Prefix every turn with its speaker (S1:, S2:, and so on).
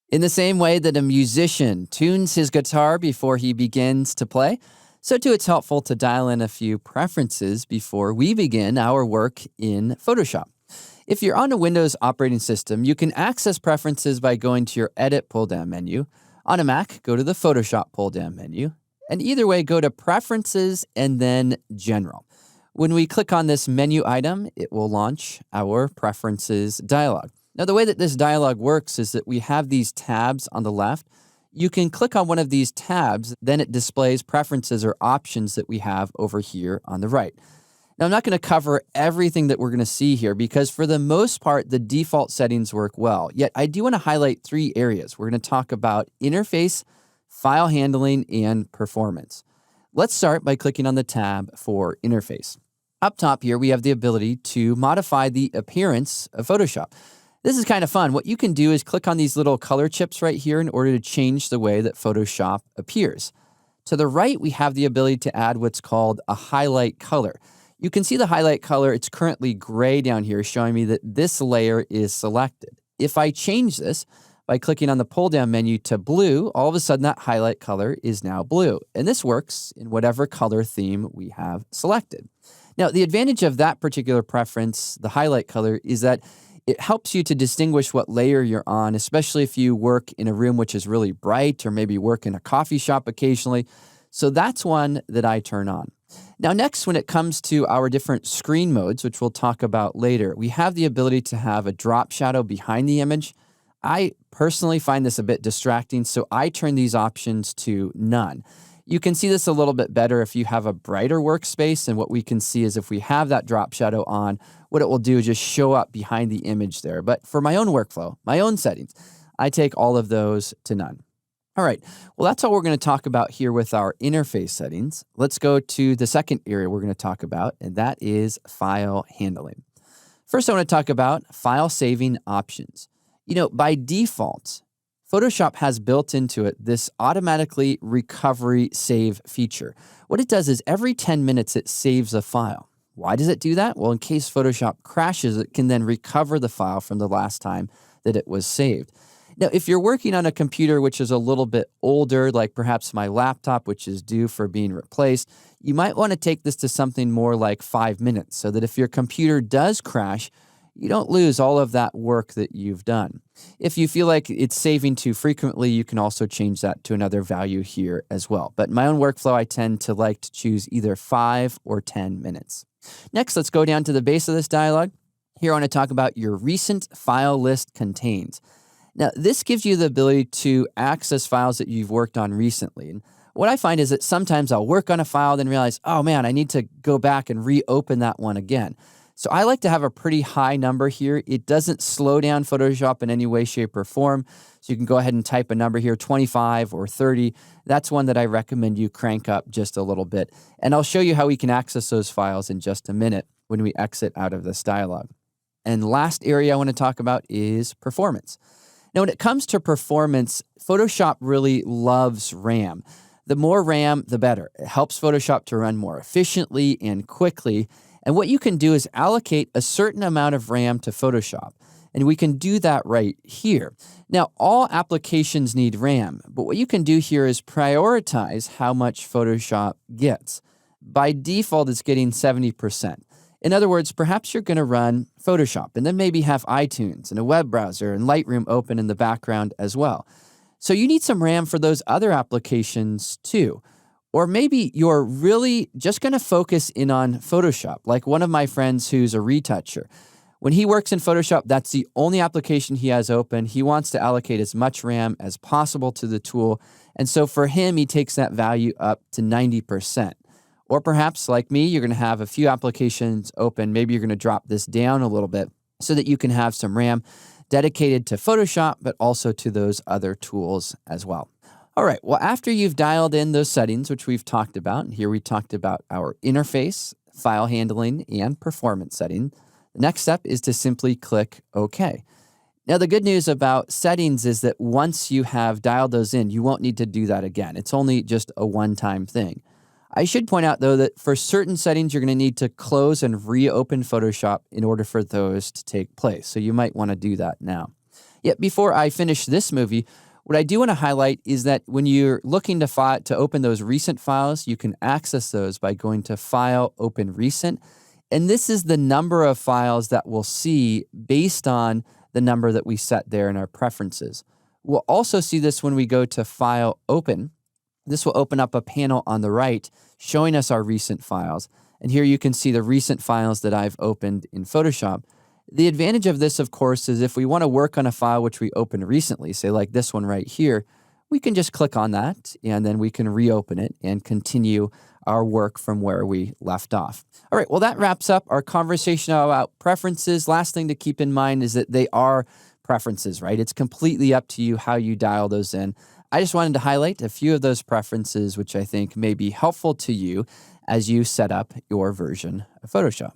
S1: In the same way that a musician tunes his guitar before he begins to play, so too it's helpful to dial in a few preferences before we begin our work in Photoshop. If you're on a Windows operating system, you can access preferences by going to your Edit pull-down menu. On a Mac, go to the Photoshop pull-down menu. And either way, go to Preferences and then General. When we click on this menu item, it will launch our Preferences dialog. Now, the way that this dialog works is that we have these tabs on the left. You can click on one of these tabs, then it displays preferences or options that we have over here on the right. Now, I'm not going to cover everything that we're going to see here because for the most part, the default settings work well. Yet, I do want to highlight 3 areas. We're going to talk about interface, file handling, and performance. Let's start by clicking on the tab for interface. Up top here, we have the ability to modify the appearance of Photoshop. This is kind of fun. What you can do is click on these little color chips right here in order to change the way that Photoshop appears. To the right, we have the ability to add what's called a highlight color. You can see the highlight color. It's currently gray down here, showing me that this layer is selected. If I change this by clicking on the pull-down menu to blue, all of a sudden that highlight color is now blue. And this works in whatever color theme we have selected. Now, the advantage of that particular preference, the highlight color, is that it helps you to distinguish what layer you're on, especially if you work in a room which is really bright or maybe work in a coffee shop occasionally. So that's one that I turn on. Now, next, when it comes to our different screen modes, which we'll talk about later, we have the ability to have a drop shadow behind the image. I personally find this a bit distracting, so I turn these options to none. You can see this a little bit better if you have a brighter workspace, and what we can see is if we have that drop shadow on, what it will do is just show up behind the image there. But for my own workflow, my own settings, I take all of those to none. All right, well, that's all we're going to talk about here with our interface settings. Let's go to the second area we're going to talk about, and that is file handling. First, I want to talk about file saving options. By default, Photoshop has built into it this automatically recovery save feature. What it does is every 10 minutes, it saves a file. Why does it do that? Well, in case Photoshop crashes, it can then recover the file from the last time that it was saved. Now, if you're working on a computer which is a little bit older, like perhaps my laptop, which is due for being replaced, you might want to take this to something more like 5 minutes so that if your computer does crash, you don't lose all of that work that you've done. If you feel like it's saving too frequently, you can also change that to another value here as well. But in my own workflow, I tend to like to choose either 5 or 10 minutes. Next, let's go down to the base of this dialog. Here I want to talk about your recent file list contains. Now, this gives you the ability to access files that you've worked on recently. And what I find is that sometimes I'll work on a file, then realize, oh man, I need to go back and reopen that one again. So I like to have a pretty high number here. It doesn't slow down Photoshop in any way, shape, or form. So you can go ahead and type a number here, 25 or 30. That's one that I recommend you crank up just a little bit. And I'll show you how we can access those files in just a minute when we exit out of this dialog. And last area I want to talk about is performance. Now, when it comes to performance, Photoshop really loves RAM. The more RAM, the better. It helps Photoshop to run more efficiently and quickly. And what you can do is allocate a certain amount of RAM to Photoshop. And we can do that right here. Now, all applications need RAM, but what you can do here is prioritize how much Photoshop gets. By default, it's getting 70%. In other words, perhaps you're going to run Photoshop and then maybe have iTunes and a web browser and Lightroom open in the background as well. So you need some RAM for those other applications too. Or maybe you're really just going to focus in on Photoshop, like one of my friends who's a retoucher. When he works in Photoshop, that's the only application he has open. He wants to allocate as much RAM as possible to the tool. And so for him, he takes that value up to 90%. Or perhaps, like me, you're going to have a few applications open. Maybe you're going to drop this down a little bit so that you can have some RAM dedicated to Photoshop, but also to those other tools as well. All right, well, after you've dialed in those settings, which we've talked about, and here we talked about our interface, file handling, and performance setting, the next step is to simply click OK. Now, the good news about settings is that once you have dialed those in, you won't need to do that again. It's only just a one-time thing. I should point out, though, that for certain settings, you're going to need to close and reopen Photoshop in order for those to take place. So you might want to do that now. Yeah, before I finish this movie, what I do want to highlight is that when you're looking to open those recent files, you can access those by going to File, Open Recent. And this is the number of files that we'll see based on the number that we set there in our preferences. We'll also see this when we go to File, Open. This will open up a panel on the right showing us our recent files. And here you can see the recent files that I've opened in Photoshop. The advantage of this, of course, is if we want to work on a file which we opened recently, say like this one right here, we can just click on that and then we can reopen it and continue our work from where we left off. All right, well, that wraps up our conversation about preferences. Last thing to keep in mind is that they are preferences, right? It's completely up to you how you dial those in. I just wanted to highlight a few of those preferences, which I think may be helpful to you as you set up your version of Photoshop.